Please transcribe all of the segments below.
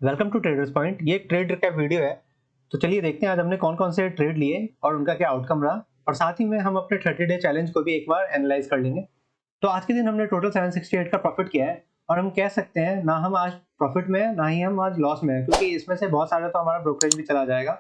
Welcome to traders point. ये एक trade recap video है। तो चलिए देखते हैं आज हमने कौन कौन से ट्रेड लिए और उनका क्या आउटकम रहा, और साथ ही में हम अपने 30 डे चैलेंज को भी एक बार एनालाइज कर लेंगे। तो आज के दिन हमने टोटल 768 का प्रॉफिट किया है, और हम कह सकते हैं ना हम आज प्रॉफिट में है ना ही हम आज लॉस में है, क्योंकि इसमें से बहुत सारा तो हमारा ब्रोकरेज भी चला जाएगा।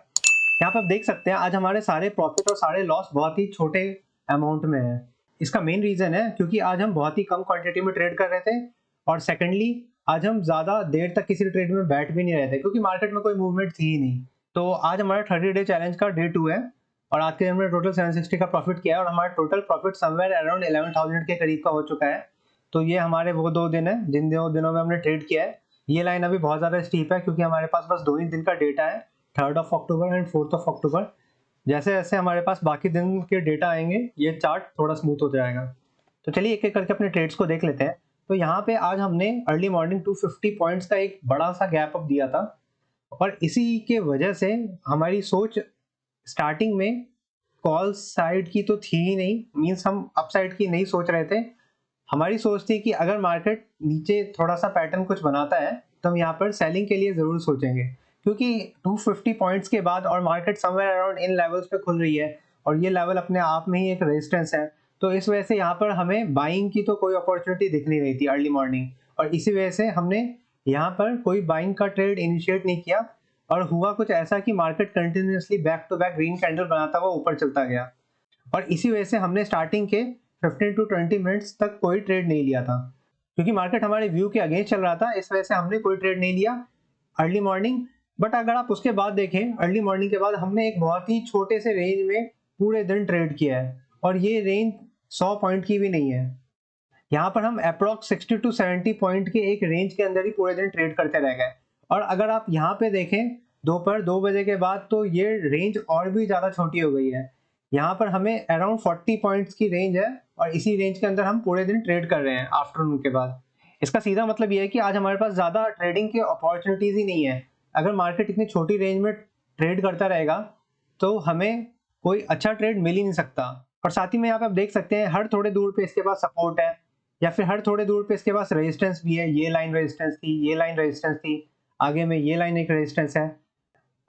यहाँ पर आप देख सकते हैं आज हमारे सारे प्रॉफिट और सारे लॉस बहुत ही छोटे अमाउंट में है। इसका मेन रीजन है क्योंकि आज हम बहुत ही कम क्वांटिटी में ट्रेड कर रहे थे, और सेकेंडली आज हम ज्यादा देर तक किसी ट्रेड में बैठ भी नहीं रहे थे क्योंकि मार्केट में कोई मूवमेंट थी ही नहीं। तो आज हमारा 30 डे चैलेंज का डे 2 है, और आज के दिन हमने टोटल 760 का प्रॉफिट किया है, और हमारा टोटल प्रॉफिट समवेयर अराउंड 11,000 के करीब का हो चुका है। तो ये हमारे वो 2 दिन है जिन दिनों में हमने ट्रेड किया है। ये लाइन अभी बहुत ज्यादा स्टीप है क्योंकि हमारे पास बस 2 ही दिन का डेटा है, 3rd of October and 4th of October. जैसे जैसे हमारे पास बाकी दिन के डेटा आएंगे ये चार्ट थोड़ा स्मूथ हो जाएगा। तो चलिए एक एक करके अपने ट्रेड्स को देख लेते हैं। तो यहाँ पे आज हमने अर्ली मॉर्निंग 250 पॉइंट्स का एक बड़ा सा गैप अप दिया था, और इसी के वजह से हमारी सोच स्टार्टिंग में कॉल साइड की तो थी ही नहीं, मींस हम अप साइड की नहीं सोच रहे थे। हमारी सोच थी कि अगर मार्केट नीचे थोड़ा सा पैटर्न कुछ बनाता है तो हम यहाँ पर सेलिंग के लिए जरूर सोचेंगे, क्योंकि 250 पॉइंट्स के बाद और market somewhere around in levels पे खुल रही है, और ये लेवल अपने आप में ही एक रेजिस्टेंस है। तो इस वजह से यहाँ पर हमें बाइंग की तो कोई अपॉर्चुनिटी दिख नहीं रही थी अर्ली मॉर्निंग, और इसी वजह से हमने यहाँ पर कोई बाइंग का ट्रेड इनिशिएट नहीं किया। और हुआ कुछ ऐसा कि market continuously back to back green candle बनाता हुआ ऊपर चलता गया, और इसी वजह से हमने स्टार्टिंग के 15 टू 20 मिनट्स तक कोई ट्रेड नहीं लिया था, क्योंकि मार्केट हमारे व्यू के अगेंस्ट चल रहा था। इस वजह से हमने कोई ट्रेड नहीं लिया अर्ली मॉर्निंग। बट अगर आप उसके बाद देखें, अर्ली मॉर्निंग के बाद हमने एक बहुत ही छोटे से रेंज में पूरे दिन ट्रेड किया है, और ये रेंज 100 पॉइंट की भी नहीं है। यहाँ पर हम अप्रोक्स 60 टू 70 पॉइंट के एक रेंज के अंदर ही पूरे दिन ट्रेड करते रह गए। और अगर आप यहाँ पे देखें दोपहर 2 बजे के बाद, तो ये रेंज और भी ज़्यादा छोटी हो गई है। यहाँ पर हमें अराउंड 40 पॉइंट्स की रेंज है, और इसी रेंज के अंदर हम पूरे दिन ट्रेड कर रहे हैं आफ्टरनून के बाद। इसका सीधा मतलब ये है कि आज हमारे पास ज़्यादा ट्रेडिंग की अपॉर्चुनिटीज़ ही नहीं है। अगर मार्केट इतनी छोटी रेंज में ट्रेड करता रहेगा तो हमें कोई अच्छा ट्रेड मिल ही नहीं सकता। और साथ ही में यहाँ पे आप देख सकते हैं हर थोड़े दूर पे इसके पास सपोर्ट है, या फिर हर थोड़े दूर पे इसके पास रेजिस्टेंस भी है। ये लाइन रेजिस्टेंस थी, ये लाइन रेजिस्टेंस थी, आगे में ये लाइन एक रेजिस्टेंस है।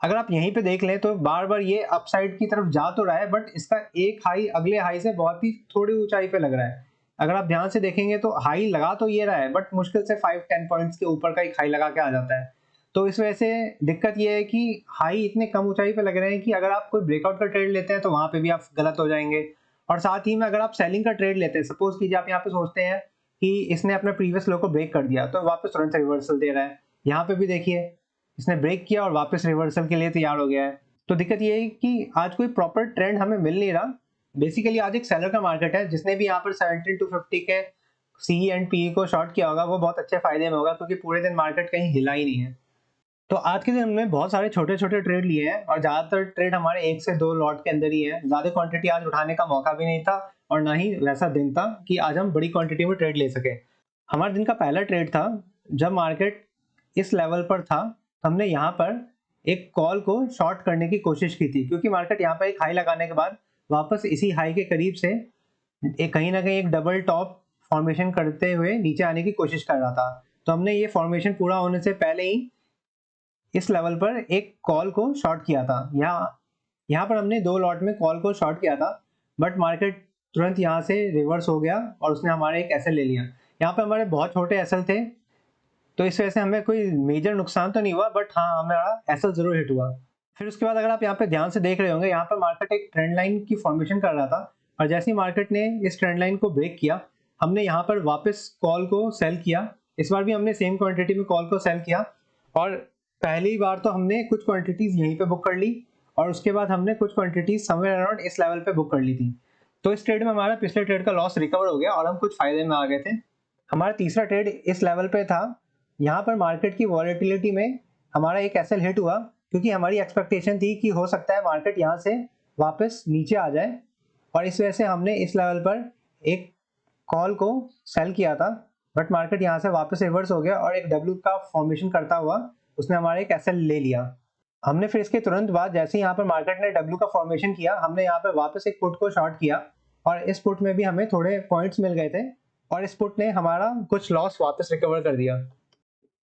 अगर आप यहीं पे देख लें तो बार बार ये अपसाइड की तरफ जा तो रहा है, बट इसका एक हाई अगले हाई से बहुत ही थोड़ी ऊंचाई पे लग रहा है। अगर आप ध्यान से देखेंगे तो हाई लगा तो ये रहा है, बट मुश्किल से 5-10 पॉइंट्स के ऊपर का एक हाई लगा के आ जाता है। तो इस वजह से दिक्कत ये है कि हाई इतने कम ऊंचाई पे लग रहे हैं कि अगर आप कोई ब्रेकआउट का ट्रेड लेते हैं तो वहां पे भी आप गलत हो जाएंगे। और साथ ही में अगर आप सेलिंग का ट्रेड लेते हैं, सपोज कीजिए आप यहाँ पे सोचते हैं कि इसने अपने प्रीवियस लो को ब्रेक कर दिया, तो वापस तुरंत रिवर्सल दे रहा है। यहाँ पे भी देखिए इसने ब्रेक किया और वापस रिवर्सल के लिए तैयार हो गया है। तो दिक्कत ये है कि आज कोई प्रॉपर ट्रेंड हमें मिल नहीं रहा। बेसिकली आज एक सेलर का मार्केट है। जिसने भी यहाँ पर 17 टू 50 के सी एंड पी को शॉर्ट किया होगा वो बहुत अच्छे फायदे में होगा, क्योंकि पूरे दिन मार्केट कहीं हिला ही नहीं है। तो आज के दिन हमने बहुत सारे छोटे छोटे ट्रेड लिए हैं, और ज्यादातर ट्रेड हमारे 1 से 2 लॉट के अंदर ही है। ज्यादा क्वांटिटी आज उठाने का मौका भी नहीं था, और ना ही वैसा दिन था कि आज हम बड़ी क्वांटिटी में ट्रेड ले सके। हमारे दिन का पहला ट्रेड था जब मार्केट इस लेवल पर था, हमने यहाँ पर एक कॉल को शॉर्ट करने की कोशिश की थी, क्योंकि मार्केट यहाँ पर एक हाई लगाने के बाद वापस इसी हाई के करीब से कहीं ना कहीं एक डबल टॉप फॉर्मेशन करते हुए नीचे आने की कोशिश कर रहा था। तो हमने ये फॉर्मेशन पूरा होने से पहले ही इस लेवल पर एक कॉल को शॉर्ट किया था। यहाँ पर हमने 2 लॉट में कॉल को शॉर्ट किया था, बट मार्केट तुरंत यहाँ से रिवर्स हो गया और उसने हमारे एक एसएल ले लिया। यहाँ पे हमारे बहुत छोटे एसएल थे, तो इस वजह से हमें कोई मेजर नुकसान तो नहीं हुआ, बट हाँ हमारा एसएल जरूर हिट हुआ। फिर उसके बाद अगर आप यहाँ पे ध्यान से देख रहे होंगे, यहाँ पर मार्केट एक ट्रेंड लाइन की फॉर्मेशन कर रहा था, और जैसे ही मार्केट ने इस ट्रेंड लाइन को ब्रेक किया, हमने यहाँ पर वापस कॉल को सेल किया। इस बार भी हमने सेम क्वांटिटी में कॉल को सेल किया, और पहली बार तो हमने कुछ क्वांटिटीज यहीं पे बुक कर ली, और उसके बाद हमने कुछ क्वांटिटीज समवेयर अराउंड इस लेवल पे बुक कर ली थी। तो इस ट्रेड में हमारा पिछले ट्रेड का लॉस रिकवर हो गया और हम कुछ फायदे में आ गए थे। हमारा तीसरा ट्रेड इस लेवल पे था। यहाँ पर मार्केट की वॉलेटिलिटी में हमारा एक एसएल हिट हुआ, क्योंकि हमारी एक्सपेक्टेशन थी कि हो सकता है मार्केट यहाँ से वापस नीचे आ जाए, और इस वजह से हमने इस लेवल पर एक कॉल को सेल किया था। बट मार्केट यहाँ से वापस रिवर्स हो गया और एक डब्ल्यू का फॉर्मेशन करता हुआ उसने हमारे एक एसएल ले लिया। हमने फिर इसके तुरंत बाद जैसे ही यहाँ पर मार्केट ने डब्ल्यू का फॉर्मेशन किया, हमने यहाँ पर वापस एक पुट को शॉर्ट किया, और इस पुट में भी हमें थोड़े पॉइंट्स मिल गए थे, और इस पुट ने हमारा कुछ लॉस वापस रिकवर कर दिया।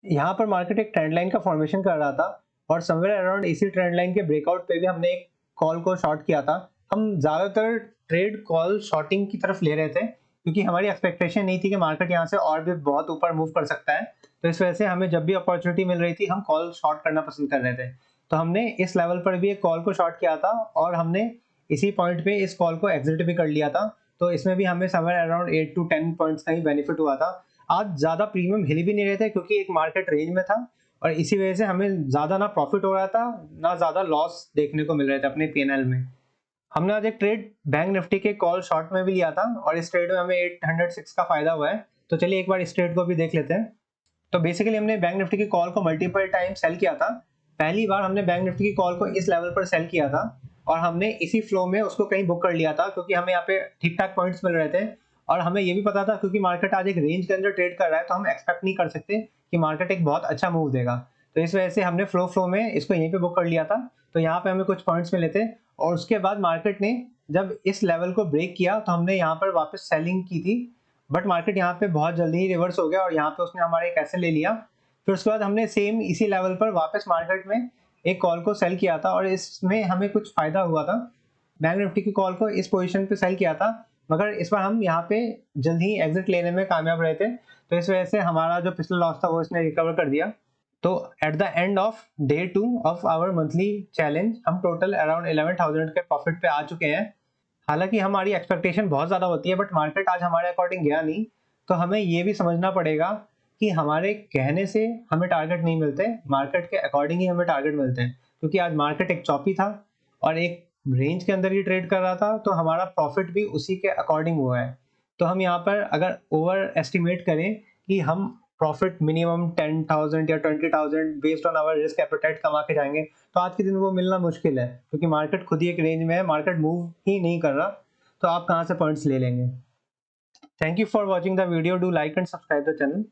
यहाँ पर मार्केट एक ट्रेंड लाइन का फॉर्मेशन कर रहा था और समवेयर अराउंड इसी ट्रेंड लाइन के ब्रेकआउट पे भी हमने एक कॉल को शॉर्ट किया था। हम ज़्यादातर ट्रेड कॉल शॉर्टिंग की तरफ ले रहे थे क्योंकि हमारी एक्सपेक्टेशन नहीं थी कि मार्केट यहाँ से और भी बहुत ऊपर मूव कर सकता है। तो इस वजह से हमें जब भी अपॉर्चुनिटी मिल रही थी हम कॉल शॉर्ट करना पसंद कर रहे थे। तो हमने इस लेवल पर भी एक कॉल को शॉर्ट किया था और हमने इसी पॉइंट पे इस कॉल को एग्जिट भी कर लिया था। तो इसमें भी हमें समवेयर अराउंड 8 to 10 पॉइंट्स का ही बेनिफिट हुआ था। आज ज़्यादा प्रीमियम हिल भी नहीं रहे थे क्योंकि एक मार्केट रेंज में था और इसी वजह से हमें ज़्यादा ना प्रॉफिट हो रहा था ना ज़्यादा लॉस देखने को मिल रहे थे अपने पीएनएल में। हमने आज एक ट्रेड बैंक निफ्टी के कॉल शॉर्ट में भी लिया था और इस ट्रेड में हमें 806 का फायदा हुआ है। तो चलिए एक बार इस ट्रेड को भी देख लेते हैं। तो बेसिकली हमने बैंक निफ्टी की कॉल को मल्टीपल टाइम सेल किया था। पहली बार हमने बैंक निफ्टी की कॉल को इस लेवल पर सेल किया था और हमने इसी फ्लो में उसको कहीं बुक कर लिया था क्योंकि हमें यहाँ पे ठीक ठाक पॉइंट्स मिल रहे थे और हमें ये भी पता था क्योंकि मार्केट आज एक रेंज के अंदर ट्रेड कर रहा है तो हम एक्सपेक्ट नहीं कर सकते कि मार्केट एक बहुत अच्छा मूव देगा। तो इस वजह से हमने फ्लो में इसको यहीं पे बुक कर लिया था। तो यहाँ पे हमें कुछ पॉइंट्स मिले थे और उसके बाद मार्केट ने जब इस लेवल को ब्रेक किया तो हमने यहाँ पर वापस सेलिंग की थी बट मार्केट यहाँ पे बहुत जल्दी ही रिवर्स हो गया और यहाँ पे उसने हमारे एक ऐसे ले लिया। फिर उसके बाद हमने सेम इसी लेवल पर वापस मार्केट में एक कॉल को सेल किया था और इसमें हमें कुछ फायदा हुआ था। बैंक निफ्टी की कॉल को इस पोजीशन पे सेल किया था मगर इस बार हम यहाँ पे जल्द ही एग्जिट लेने में कामयाब रहे थे। तो इस वजह से हमारा जो पिछला लॉस था वो इसने रिकवर कर दिया। तो at the end of day 2 of our monthly challenge हम टोटल अराउंड 11,000 के प्रॉफिट पे आ चुके हैं। हालांकि हमारी एक्सपेक्टेशन बहुत ज़्यादा होती है बट मार्केट आज हमारे अकॉर्डिंग गया नहीं। तो हमें ये भी समझना पड़ेगा कि हमारे कहने से हमें टारगेट नहीं मिलते, मार्केट के अकॉर्डिंग ही हमें टारगेट मिलते हैं क्योंकि आज मार्केट एक चौपी था और एक रेंज के अंदर ही ट्रेड कर रहा था तो हमारा प्रॉफिट भी उसी के अकॉर्डिंग हुआ है। तो हम यहाँ पर अगर ओवर एस्टिमेट करें कि हम प्रॉफिट मिनिमम 10,000 या 20,000 based on our risk appetite कमा के जाएंगे तो आज के दिन वो मिलना मुश्किल है क्योंकि मार्केट खुद ही एक रेंज में है, मार्केट मूव ही नहीं कर रहा। तो आप कहाँ से पॉइंट्स ले लेंगे। Thank you for watching the video, do like and subscribe the channel.